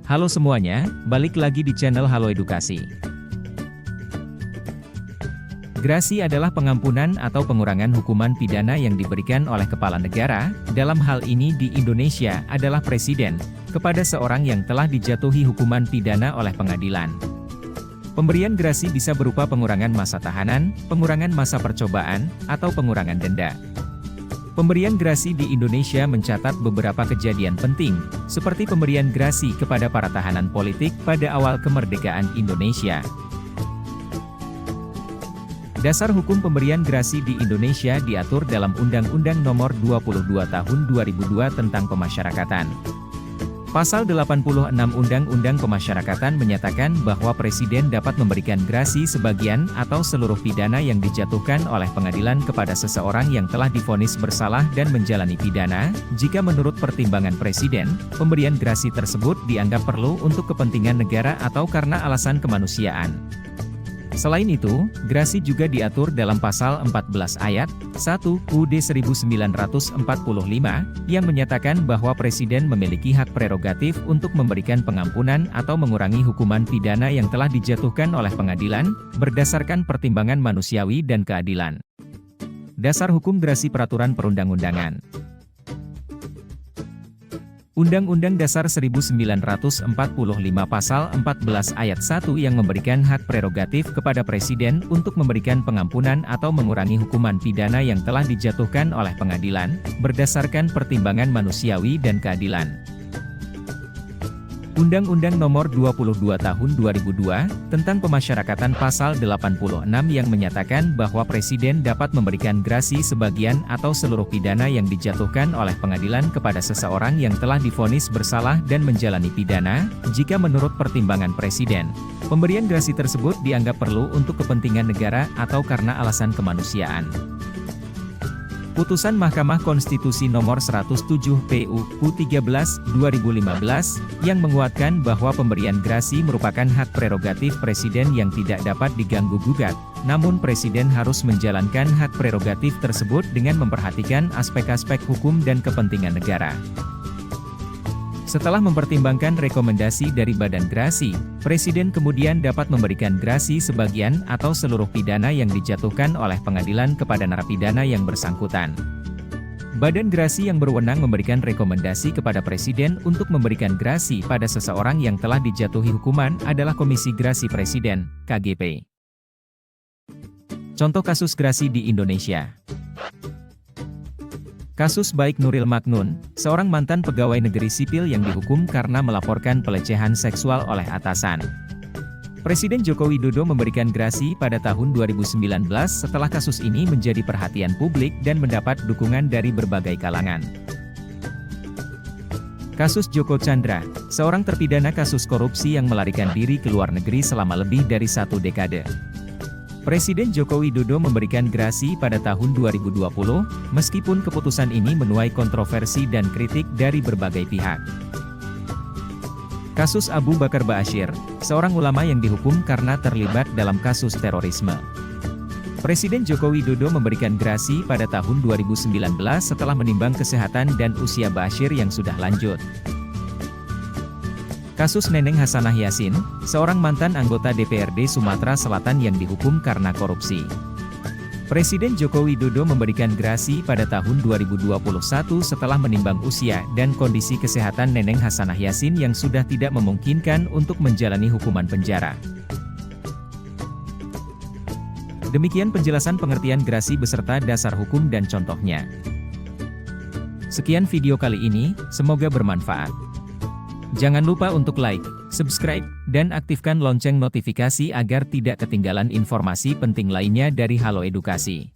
Halo semuanya, balik lagi di channel Halo Edukasi. Grasi adalah pengampunan atau pengurangan hukuman pidana yang diberikan oleh kepala negara, dalam hal ini di Indonesia adalah presiden, kepada seorang yang telah dijatuhi hukuman pidana oleh pengadilan. Pemberian grasi bisa berupa pengurangan masa tahanan, pengurangan masa percobaan, atau pengurangan denda. Pemberian grasi di Indonesia mencatat beberapa kejadian penting, seperti pemberian grasi kepada para tahanan politik pada awal kemerdekaan Indonesia. Dasar hukum pemberian grasi di Indonesia diatur dalam Undang-Undang Nomor 22 Tahun 2002 tentang Pemasyarakatan. Pasal 86 Undang-Undang Pemasyarakatan menyatakan bahwa Presiden dapat memberikan grasi sebagian atau seluruh pidana yang dijatuhkan oleh pengadilan kepada seseorang yang telah divonis bersalah dan menjalani pidana, jika menurut pertimbangan Presiden, pemberian grasi tersebut dianggap perlu untuk kepentingan negara atau karena alasan kemanusiaan. Selain itu, grasi juga diatur dalam Pasal 14 Ayat 1 UUD 1945, yang menyatakan bahwa Presiden memiliki hak prerogatif untuk memberikan pengampunan atau mengurangi hukuman pidana yang telah dijatuhkan oleh pengadilan, berdasarkan pertimbangan manusiawi dan keadilan. Dasar hukum grasi peraturan perundang-undangan. Undang-Undang Dasar 1945 Pasal 14 Ayat 1 yang memberikan hak prerogatif kepada Presiden untuk memberikan pengampunan atau mengurangi hukuman pidana yang telah dijatuhkan oleh pengadilan, berdasarkan pertimbangan manusiawi dan keadilan. Undang-Undang Nomor 22 Tahun 2002 tentang Pemasyarakatan Pasal 86 yang menyatakan bahwa Presiden dapat memberikan grasi sebagian atau seluruh pidana yang dijatuhkan oleh pengadilan kepada seseorang yang telah divonis bersalah dan menjalani pidana, jika menurut pertimbangan Presiden, pemberian grasi tersebut dianggap perlu untuk kepentingan negara atau karena alasan kemanusiaan. Putusan Mahkamah Konstitusi Nomor 107 PU 13/2015, yang menguatkan bahwa pemberian grasi merupakan hak prerogatif Presiden yang tidak dapat diganggu-gugat, namun Presiden harus menjalankan hak prerogatif tersebut dengan memperhatikan aspek-aspek hukum dan kepentingan negara. Setelah mempertimbangkan rekomendasi dari Badan Grasi, Presiden kemudian dapat memberikan grasi sebagian atau seluruh pidana yang dijatuhkan oleh pengadilan kepada narapidana yang bersangkutan. Badan Grasi yang berwenang memberikan rekomendasi kepada Presiden untuk memberikan grasi pada seseorang yang telah dijatuhi hukuman adalah Komisi Grasi Presiden, KGP. Contoh kasus grasi di Indonesia. Kasus Baik Nuril Maknun, seorang mantan pegawai negeri sipil yang dihukum karena melaporkan pelecehan seksual oleh atasan. Presiden Joko Widodo memberikan grasi pada tahun 2019 setelah kasus ini menjadi perhatian publik dan mendapat dukungan dari berbagai kalangan. Kasus Joko Chandra, seorang terpidana kasus korupsi yang melarikan diri ke luar negeri selama lebih dari 1 dekade. Presiden Joko Widodo memberikan grasi pada tahun 2020, meskipun keputusan ini menuai kontroversi dan kritik dari berbagai pihak. Kasus Abu Bakar Ba'asyir, seorang ulama yang dihukum karena terlibat dalam kasus terorisme. Presiden Joko Widodo memberikan grasi pada tahun 2019 setelah menimbang kesehatan dan usia Ba'asyir yang sudah lanjut. Kasus Neneng Hasanah Yassin, seorang mantan anggota DPRD Sumatera Selatan yang dihukum karena korupsi. Presiden Joko Widodo memberikan grasi pada tahun 2021 setelah menimbang usia dan kondisi kesehatan Neneng Hasanah Yassin yang sudah tidak memungkinkan untuk menjalani hukuman penjara. Demikian penjelasan pengertian grasi beserta dasar hukum dan contohnya. Sekian video kali ini, semoga bermanfaat. Jangan lupa untuk like, subscribe, dan aktifkan lonceng notifikasi agar tidak ketinggalan informasi penting lainnya dari Halo Edukasi.